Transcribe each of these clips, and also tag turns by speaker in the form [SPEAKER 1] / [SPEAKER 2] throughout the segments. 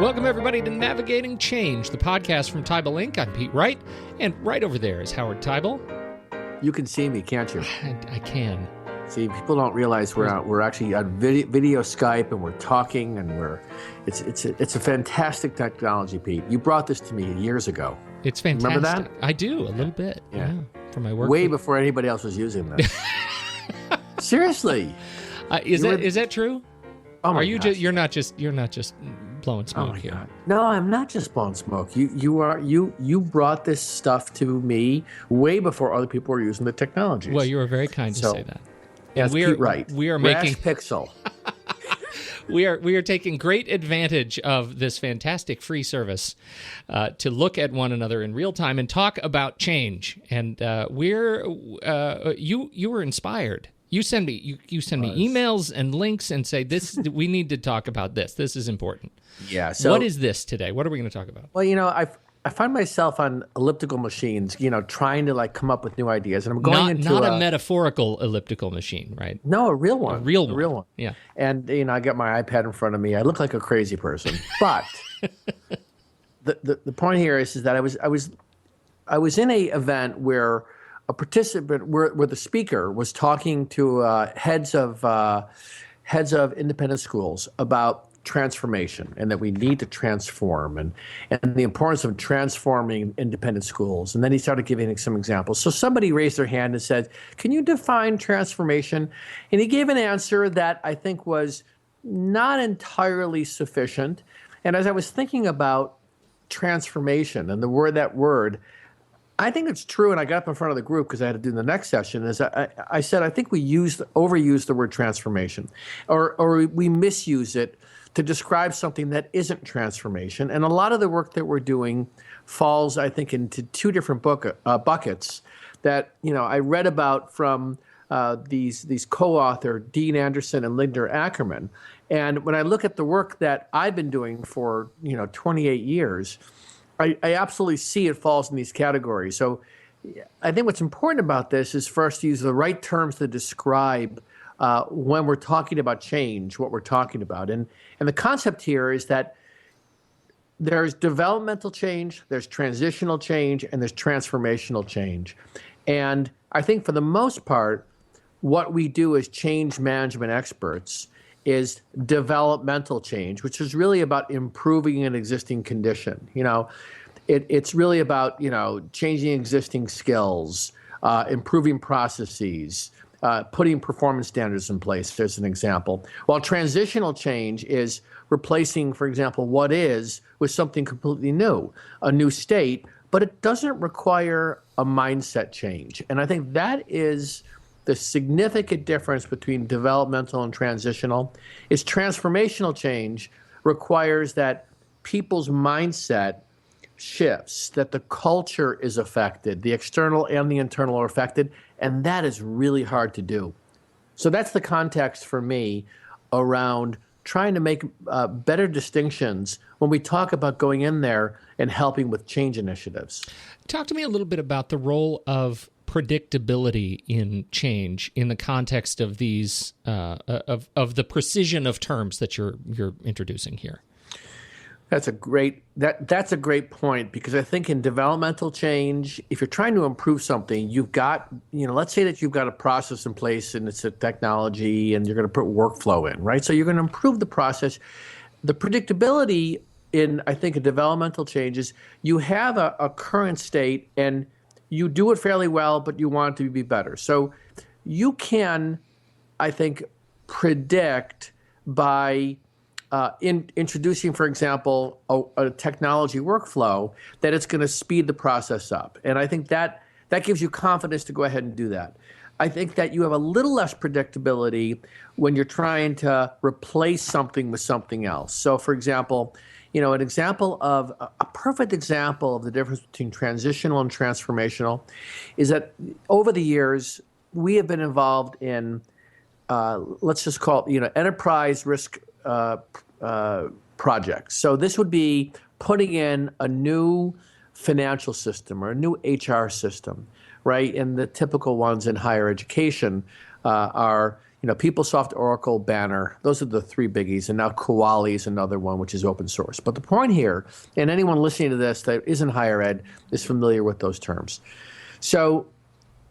[SPEAKER 1] Welcome, everybody, to Navigating Change, the podcast from Teibel Inc. I'm Pete Wright, and right over there is Howard Teibel.
[SPEAKER 2] You can see me, can't you?
[SPEAKER 1] I can.
[SPEAKER 2] See, people don't realize we're actually on video Skype, and we're talking, and it's a fantastic technology, Pete. You brought this to me years ago.
[SPEAKER 1] It's fantastic.
[SPEAKER 2] Remember that?
[SPEAKER 1] I do, a little bit. Yeah. For my work.
[SPEAKER 2] Way before anybody else was using this. Seriously.
[SPEAKER 1] Is that true?
[SPEAKER 2] Oh my
[SPEAKER 1] Are you
[SPEAKER 2] gosh.
[SPEAKER 1] you're not just blowing smoke
[SPEAKER 2] Oh my
[SPEAKER 1] here?
[SPEAKER 2] God. No, I'm not just blowing smoke. You brought this stuff to me way before other people were using the technologies.
[SPEAKER 1] Well, you were very kind to say that.
[SPEAKER 2] Yeah,
[SPEAKER 1] And
[SPEAKER 2] Pete Wright.
[SPEAKER 1] We are
[SPEAKER 2] Rash
[SPEAKER 1] making
[SPEAKER 2] Pixel.
[SPEAKER 1] we are taking great advantage of this fantastic free service to look at one another in real time and talk about change. And you were inspired. You send me emails and links and say we need to talk about this. This is important.
[SPEAKER 2] Yeah. So
[SPEAKER 1] what is this today? What are we going to talk about?
[SPEAKER 2] Well, I find myself on elliptical machines, trying to come up with new ideas, and I'm going
[SPEAKER 1] not a metaphorical elliptical machine, right?
[SPEAKER 2] No, a real one.
[SPEAKER 1] A real one.
[SPEAKER 2] Yeah. And I got my iPad in front of me. I look like a crazy person, but the point here is that I was in a event where a participant, where the speaker was talking to heads of independent schools about transformation, and that we need to transform, and the importance of transforming independent schools. And then he started giving some examples. So somebody raised their hand and said, "Can you define transformation?" And he gave an answer that I think was not entirely sufficient. And as I was thinking about transformation and that word, I think it's true, and I got up in front of the group because I had to do the next session, is I said I think we overuse the word transformation, or we misuse it to describe something that isn't transformation. And a lot of the work that we're doing falls, I think, into two different buckets that I read about from these co-author Dean Anderson and Linda Ackerman. And when I look at the work that I've been doing for 28 years, I absolutely see it falls in these categories. So I think what's important about this is for us to use the right terms to describe when we're talking about change, what we're talking about. And the concept here is that there's developmental change, there's transitional change, and there's transformational change. And I think for the most part, what we do as change management experts is developmental change, which is really about improving an existing condition. It's really about changing existing skills, improving processes, putting performance standards in place, there's an example. While transitional change is replacing, for example, what is with something completely new, a new state, but it doesn't require a mindset change. And I think that is the significant difference between developmental and transitional. Is transformational change requires that people's mindset shifts, that the culture is affected, the external and the internal are affected, and that is really hard to do. So that's the context for me around trying to make better distinctions when we talk about going in there and helping with change initiatives.
[SPEAKER 1] Talk to me a little bit about the role of predictability in change in the context of these of the precision of terms that you're introducing here.
[SPEAKER 2] That's a great point, because I think in developmental change, if you're trying to improve something, you've got, let's say that you've got a process in place and it's a technology and you're going to put workflow in, right? So you're going to improve the process. The predictability in, I think, a developmental change is you have a current state and you do it fairly well, but you want it to be better. So you can, I think, predict by introducing, for example, a technology workflow, that it's going to speed the process up. And I think that gives you confidence to go ahead and do that. I think that you have a little less predictability when you're trying to replace something with something else. So, for example, a perfect example of the difference between transitional and transformational is that over the years, we have been involved in, let's just call it, enterprise risk projects. So this would be putting in a new financial system or a new HR system, right? And the typical ones in higher education are, PeopleSoft, Oracle, Banner. Those are the three biggies. And now Koali is another one, which is open source. But the point here, and anyone listening to this that isn't higher ed is familiar with those terms. So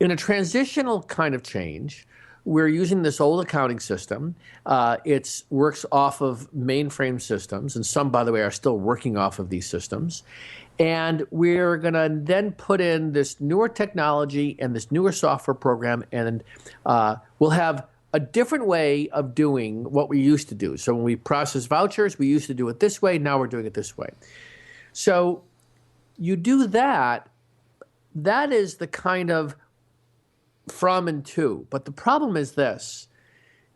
[SPEAKER 2] in a transitional kind of change, we're using this old accounting system. It works off of mainframe systems, and some, by the way, are still working off of these systems. And we're going to then put in this newer technology and this newer software program, and we'll have a different way of doing what we used to do. So when we process vouchers, we used to do it this way. Now we're doing it this way. So you do that. That is the kind of from and to. But the problem is this.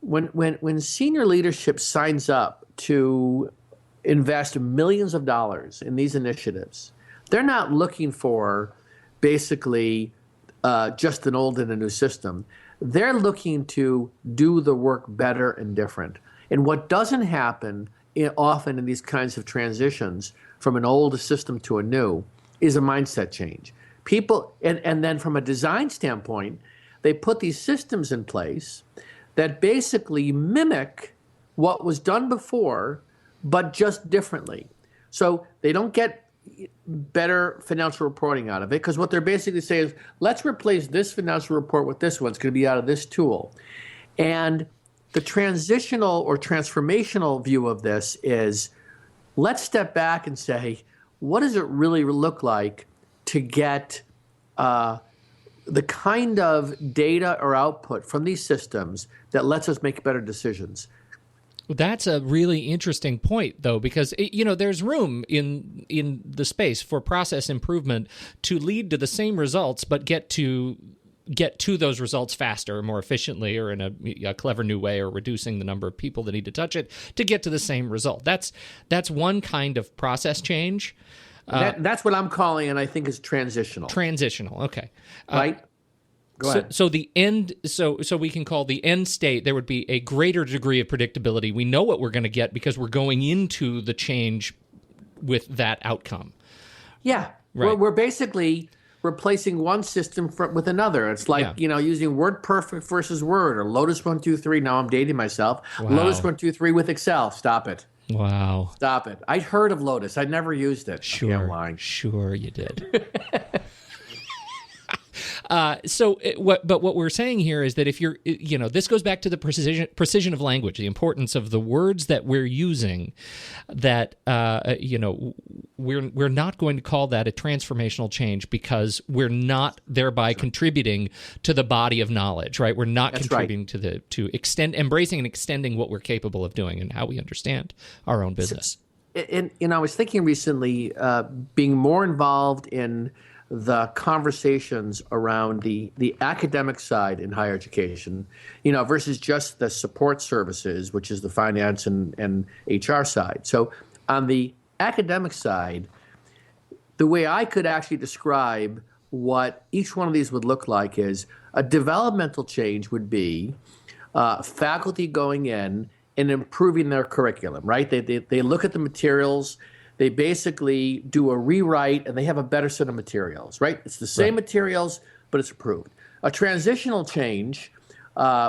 [SPEAKER 2] When senior leadership signs up to invest millions of dollars in these initiatives, they're not looking for basically just an old and a new system. They're looking to do the work better and different. And what doesn't happen often in these kinds of transitions from an old system to a new is a mindset change. People, and then from a design standpoint, they put these systems in place that basically mimic what was done before, but just differently. So they don't get better financial reporting out of it, because what they're basically saying is, let's replace this financial report with this one. It's going to be out of this tool. And the transitional or transformational view of this is, let's step back and say, what does it really look like to get the kind of data or output from these systems that lets us make better decisions?
[SPEAKER 1] That's a really interesting point, though, because there's room in the space for process improvement to lead to the same results, but get to those results faster or more efficiently, or in a clever new way, or reducing the number of people that need to touch it to get to the same result. That's one kind of process change.
[SPEAKER 2] That's what I'm calling, and I think is transitional.
[SPEAKER 1] Transitional, okay.
[SPEAKER 2] Right? Go ahead.
[SPEAKER 1] So the end. So we can call the end state. There would be a greater degree of predictability. We know what we're going to get because we're going into the change with that outcome.
[SPEAKER 2] Yeah, right. We're basically replacing one system with another. It's like using WordPerfect versus Word, or Lotus 123. Now I'm dating myself. Wow. Lotus 123 with Excel. Stop it.
[SPEAKER 1] Wow.
[SPEAKER 2] Stop it. I'd heard of Lotus. I'd never used it.
[SPEAKER 1] Sure.
[SPEAKER 2] Okay, I'm lying.
[SPEAKER 1] Sure you did. But what we're saying here is that if you're, this goes back to the precision of language, the importance of the words that we're using, that, we're not going to call that a transformational change because we're not thereby contributing to the body of knowledge, right? We're not contributing to embracing and extending what we're capable of doing and how we understand our own business.
[SPEAKER 2] And I was thinking recently, being more involved in the conversations around the academic side in higher education, versus just the support services, which is the finance and HR side. So on the academic side, the way I could actually describe what each one of these would look like is a developmental change would be faculty going in and improving their curriculum, right? They look at the materials. They basically do a rewrite, and they have a better set of materials, right? It's the same materials, but it's improved. A transitional change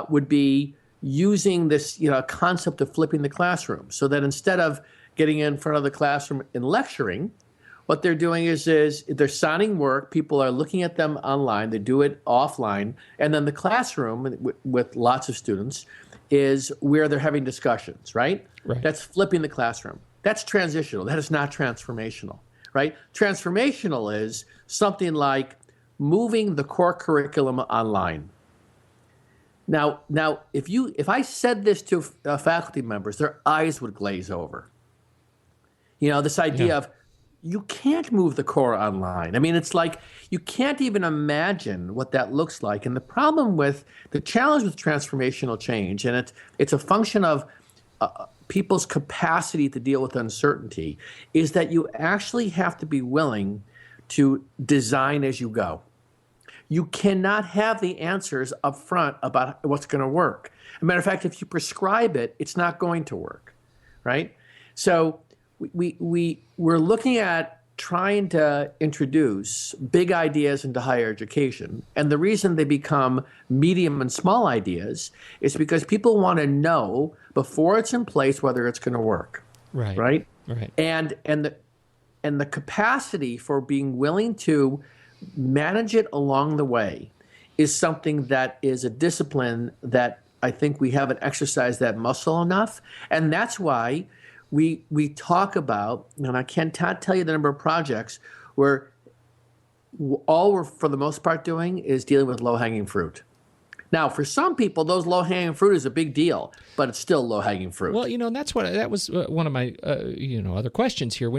[SPEAKER 2] would be using this concept of flipping the classroom, so that instead of getting in front of the classroom and lecturing, what they're doing is they're signing work. People are looking at them online. They do it offline. And then the classroom with lots of students is where they're having discussions, right? That's flipping the classroom. That's transitional. That is not transformational, right? Transformational is something like moving the core curriculum online. Now, if I said this to faculty members, their eyes would glaze over. This idea of you can't move the core online. I mean, it's like you can't even imagine what that looks like. And the challenge with transformational change, and it's a function of people's capacity to deal with uncertainty, is that you actually have to be willing to design as you go. You cannot have the answers up front about what's going to work. As a matter of fact, if you prescribe it, it's not going to work, right? So we're looking at trying to introduce big ideas into higher education. And the reason they become medium and small ideas is because people want to know before it's in place whether it's going to work.
[SPEAKER 1] Right.
[SPEAKER 2] Right.
[SPEAKER 1] Right.
[SPEAKER 2] And the capacity for being willing to manage it along the way is something that is a discipline that I think we haven't exercised that muscle enough. And that's why we talk about, and I can't tell you the number of projects where all we're for the most part doing is dealing with low-hanging fruit. Now, for some people, those low-hanging fruit is a big deal, but it's still low-hanging fruit.
[SPEAKER 1] Well, and that was one of my other questions here.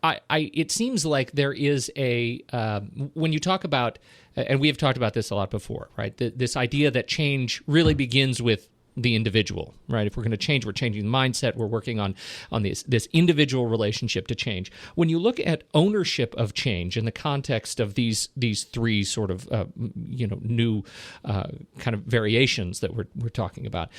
[SPEAKER 1] It seems like there is when you talk about, and we have talked about this a lot before, right? This idea that change really begins with the individual, right? If we're going to change, we're changing the mindset. We're working on this individual relationship to change. When you look at ownership of change in the context of these three sort of new kind of variations that we're talking about,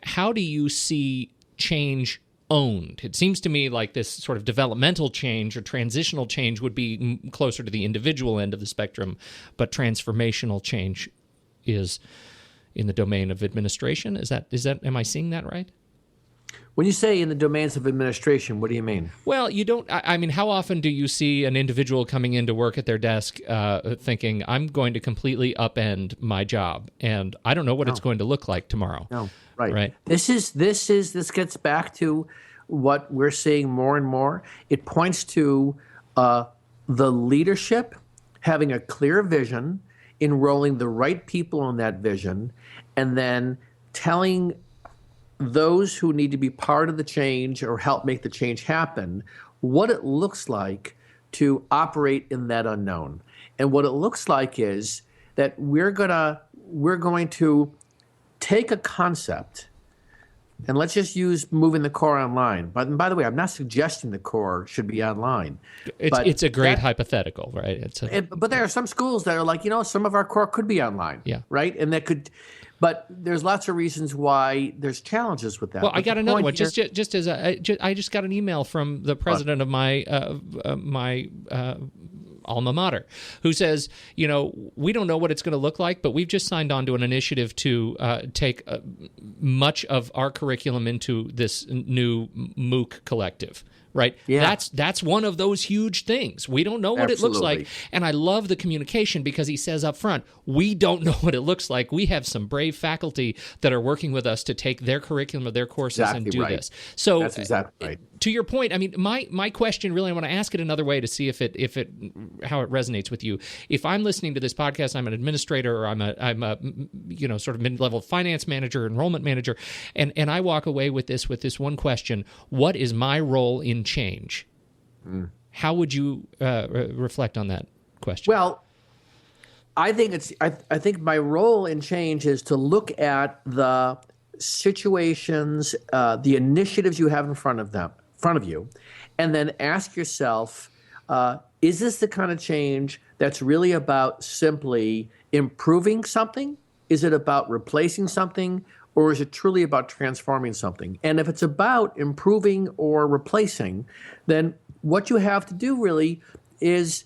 [SPEAKER 1] how do you see change owned? It seems to me like this sort of developmental change or transitional change would be closer to the individual end of the spectrum, but transformational change is in the domain of administration. Is that am I seeing that right?
[SPEAKER 2] When you say in the domains of administration, what do you mean?
[SPEAKER 1] Well, you don't. I mean, how often do you see an individual coming into work at their desk thinking, "I'm going to completely upend my job, and I don't know what it's going to look like tomorrow."
[SPEAKER 2] No, right.
[SPEAKER 1] Right.
[SPEAKER 2] This gets back to what we're seeing more and more. It points to the leadership having a clear vision, enrolling the right people in that vision, and then telling those who need to be part of the change or help make the change happen what it looks like to operate in that unknown. And what it looks like is that we're going to take a concept, and let's just use moving the core online. But by the way, I'm not suggesting the core should be online.
[SPEAKER 1] It's a great hypothetical, right?
[SPEAKER 2] But there are some schools that are like, some of our core could be online, right? And that could, but there's lots of reasons why there's challenges with that.
[SPEAKER 1] Well, I got another one. Just as I just got an email from the president of my alma mater, who says, we don't know what it's going to look like, but we've just signed on to an initiative to take much of our curriculum into this new MOOC collective. Right?
[SPEAKER 2] Yeah.
[SPEAKER 1] That's one of those huge things. We don't know what it looks like. And I love the communication because he says up front, we don't know what it looks like. We have some brave faculty that are working with us to take their curriculum of their courses and do this. So
[SPEAKER 2] that's exactly right.
[SPEAKER 1] To your point, I mean, my question really, I want to ask it another way to see how it resonates with you. If I'm listening to this podcast, I'm an administrator, or I'm a sort of mid-level finance manager, enrollment manager, and I walk away with this one question: what is my role in change? How would you reflect on that question?
[SPEAKER 2] Well, I think my role in change is to look at the situations, the initiatives you have in front of you, and then ask yourself, is this the kind of change that's really about simply improving something? Is it about replacing something? Or is it truly about transforming something? And if it's about improving or replacing, then what you have to do really is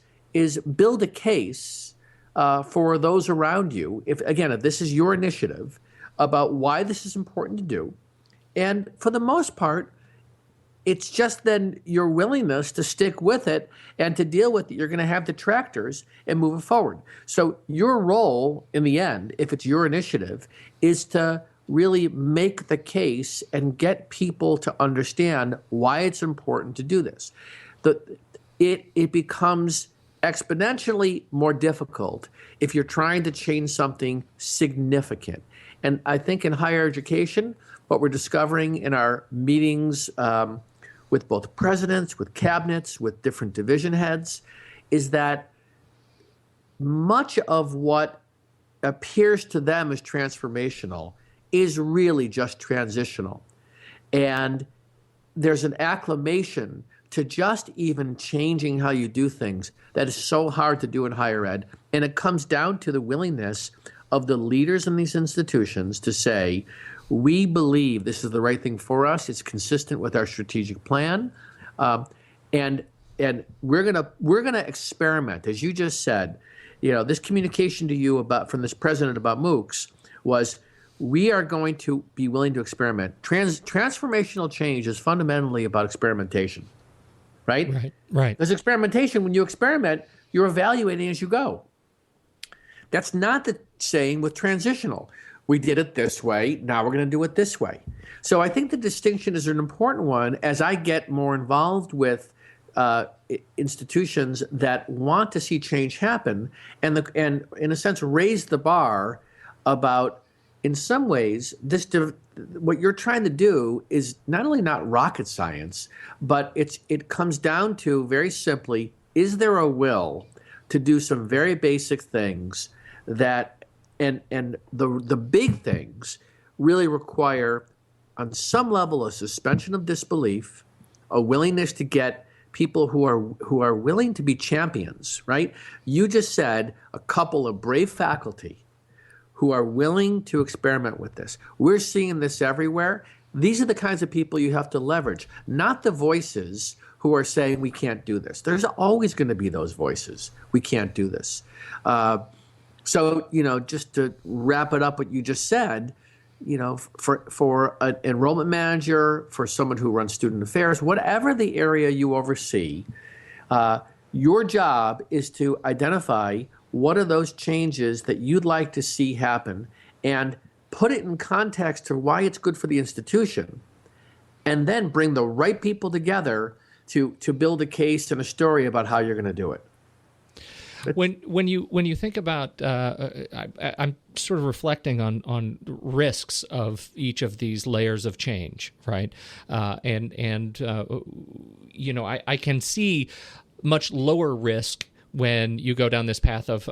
[SPEAKER 2] build a case for those around you. If this is your initiative, about why this is important to do. And for the most part, it's just then your willingness to stick with it and to deal with it. You're going to have detractors and move it forward. So your role in the end, if it's your initiative, is to really make the case and get people to understand why it's important to do this. It becomes exponentially more difficult if you're trying to change something significant. And I think in higher education, what we're discovering in our meetings with both presidents, with cabinets, with different division heads, is that much of what appears to them as transformational is really just transitional. And there's an acclamation to just even changing how you do things that is so hard to do in higher ed. And it comes down to the willingness of the leaders in these institutions to say, we believe this is the right thing for us. It's consistent with our strategic plan. And and we're gonna experiment, as you just said. This communication to you from this president about MOOCs was, we are going to be willing to experiment. Transformational change is fundamentally about experimentation, right?
[SPEAKER 1] Right.
[SPEAKER 2] There's experimentation. When you experiment, you're evaluating as you go. That's not the same with transitional. We did it this way. Now we're going to do it this way. So I think the distinction is an important one as I get more involved with institutions that want to see change happen, and in a sense raise the bar about, in some ways, what you're trying to do is not only not rocket science, but it comes down to, very simply, is there a will to do some very basic things that, and the big things really require, on some level, a suspension of disbelief, a willingness to get people who are willing to be champions, right? You just said a couple of brave faculty who are willing to experiment with this. We're seeing this everywhere. These are the kinds of people you have to leverage, not the voices who are saying we can't do this. There's always going to be those voices. We can't do this. So, just to wrap it up what you just said, for an enrollment manager, for someone who runs student affairs, whatever the area you oversee, your job is to identify what are those changes that you'd like to see happen and put it in context to why it's good for the institution, and then bring the right people together to build a case and a story about how you're going to do it.
[SPEAKER 1] When you think about, I'm sort of reflecting on risks of each of these layers of change, right? I can see much lower risk when you go down this path of,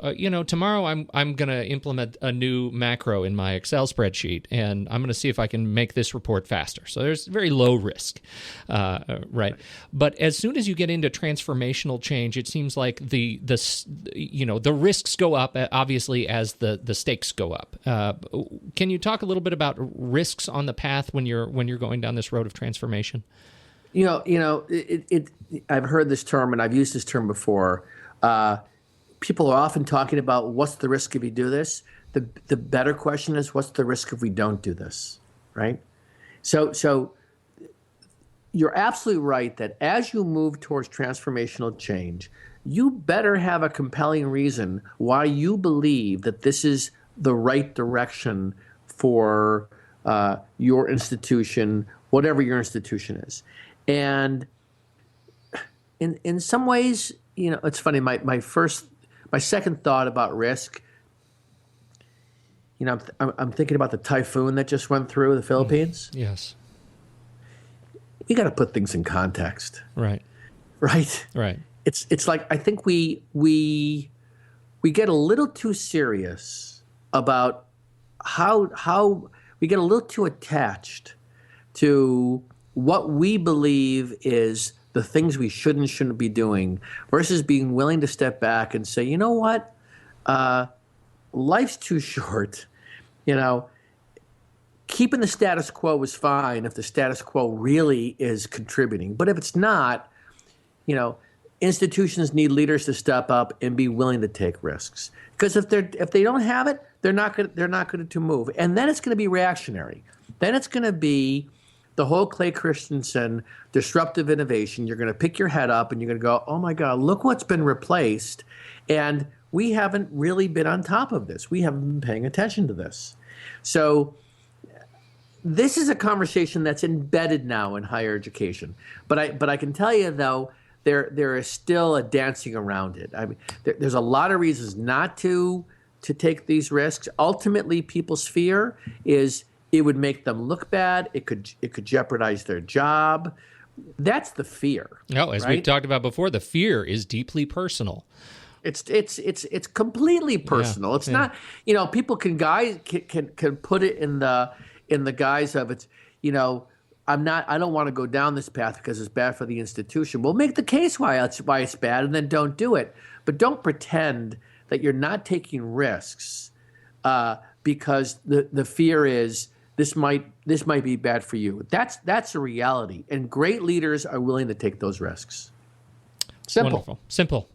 [SPEAKER 1] tomorrow I'm going to implement a new macro in my Excel spreadsheet, and I'm going to see if I can make this report faster. So there's very low risk, right? But as soon as you get into transformational change, it seems like the risks go up, obviously, as the stakes go up. Can you talk a little bit about risks on the path when you're going down this road of transformation? I've heard this term, and I've used this term before. People are often talking about what's the risk if you do this. The better question is, what's the risk if we don't do this, right? So you're absolutely right that as you move towards transformational change, you better have a compelling reason why you believe that this is the right direction for your institution, whatever your institution is. And in some ways, it's funny. My second thought about risk. I'm thinking about the typhoon that just went through the Philippines. Yes.
[SPEAKER 2] We got to put things in context.
[SPEAKER 1] Right.
[SPEAKER 2] It's like, I think we get a little too serious about how we get a little too attached to what we believe is the things we shouldn't be doing, versus being willing to step back and say, you know what, life's too short. Keeping the status quo is fine if the status quo really is contributing. But if it's not, institutions need leaders to step up and be willing to take risks. Because if they don't have it, they're not going to move. And then it's going to be reactionary. Then it's going to be the whole Clay Christensen disruptive innovation. You're going to pick your head up and you're going to go, oh my God, look what's been replaced. And we haven't really been on top of this. We haven't been paying attention to this. So this is a conversation that's embedded now in higher education. But I can tell you, though, there is still a dancing around it. I mean, there's a lot of reasons not to take these risks. Ultimately, people's fear is it would make them look bad. It could jeopardize their job. That's the fear.
[SPEAKER 1] No, as we've talked about before, the fear is deeply personal.
[SPEAKER 2] It's completely personal. Yeah, it's not, people can put it in the guise of it's, I don't want to go down this path because it's bad for the institution. We'll make the case why it's bad, and then don't do it. But don't pretend that you're not taking risks because the fear is this might be bad for you. That's a reality, and great leaders are willing to take those risks. Simple.
[SPEAKER 1] Wonderful. Simple.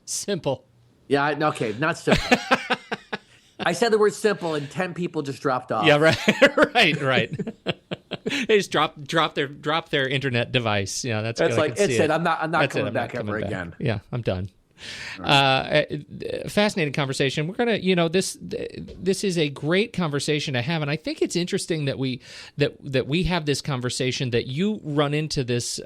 [SPEAKER 1] Simple.
[SPEAKER 2] Yeah, okay, not simple. I said the word simple and 10 people just dropped off.
[SPEAKER 1] Yeah, right. Right. They just drop their internet device. Yeah, that's good.
[SPEAKER 2] Like it's it. I'm not coming back ever again.
[SPEAKER 1] Yeah, I'm done. Fascinating conversation. We're gonna, this is a great conversation to have, and I think it's interesting that we have this conversation, that you run into this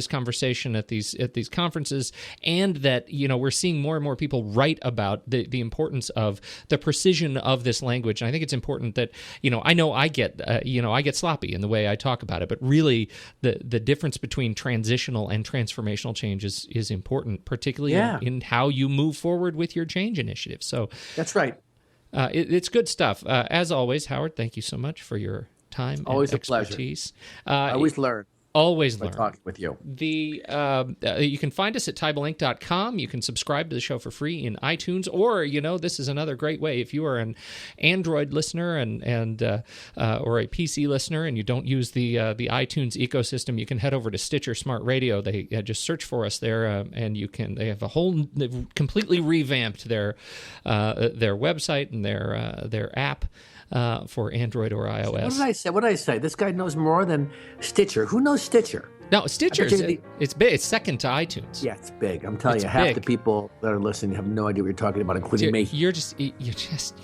[SPEAKER 1] conversation at these conferences, and that we're seeing more and more people write about the importance of the precision of this language. And I think it's important that I know I get sloppy in the way I talk about it, but really the difference between transitional and transformational change is important, particularly in how you move forward with your change initiative. So
[SPEAKER 2] that's right.
[SPEAKER 1] It's good stuff. As always, Howard, thank you so much for your time
[SPEAKER 2] always
[SPEAKER 1] and
[SPEAKER 2] a
[SPEAKER 1] expertise.
[SPEAKER 2] pleasure. I always learn.
[SPEAKER 1] Always learn.
[SPEAKER 2] Talking with you.
[SPEAKER 1] You can find us at teibelinc.com. You can subscribe to the show for free in iTunes, or this is another great way. If you are an Android listener and or a PC listener, and you don't use the iTunes ecosystem, you can head over to Stitcher Smart Radio. They just search for us there, and they have they've completely revamped their website and their app. For Android or iOS.
[SPEAKER 2] What did I say? This guy knows more than Stitcher. Who knows Stitcher?
[SPEAKER 1] No, Stitcher, it's big. It's second to iTunes.
[SPEAKER 2] Yeah, it's big. I'm telling you, half the people that are listening have no idea what you're talking about, including me.
[SPEAKER 1] You're just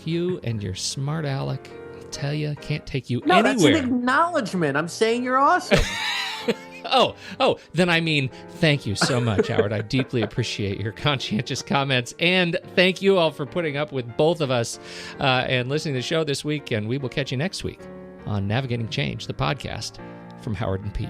[SPEAKER 1] you and your smart aleck. I tell you, can't take you anywhere.
[SPEAKER 2] That's an acknowledgement. I'm saying you're awesome.
[SPEAKER 1] Oh, then I mean, thank you so much, Howard. I deeply appreciate your conscientious comments, and thank you all for putting up with both of us and listening to the show this week, and we will catch you next week on Navigating Change, the podcast from Howard and Pete.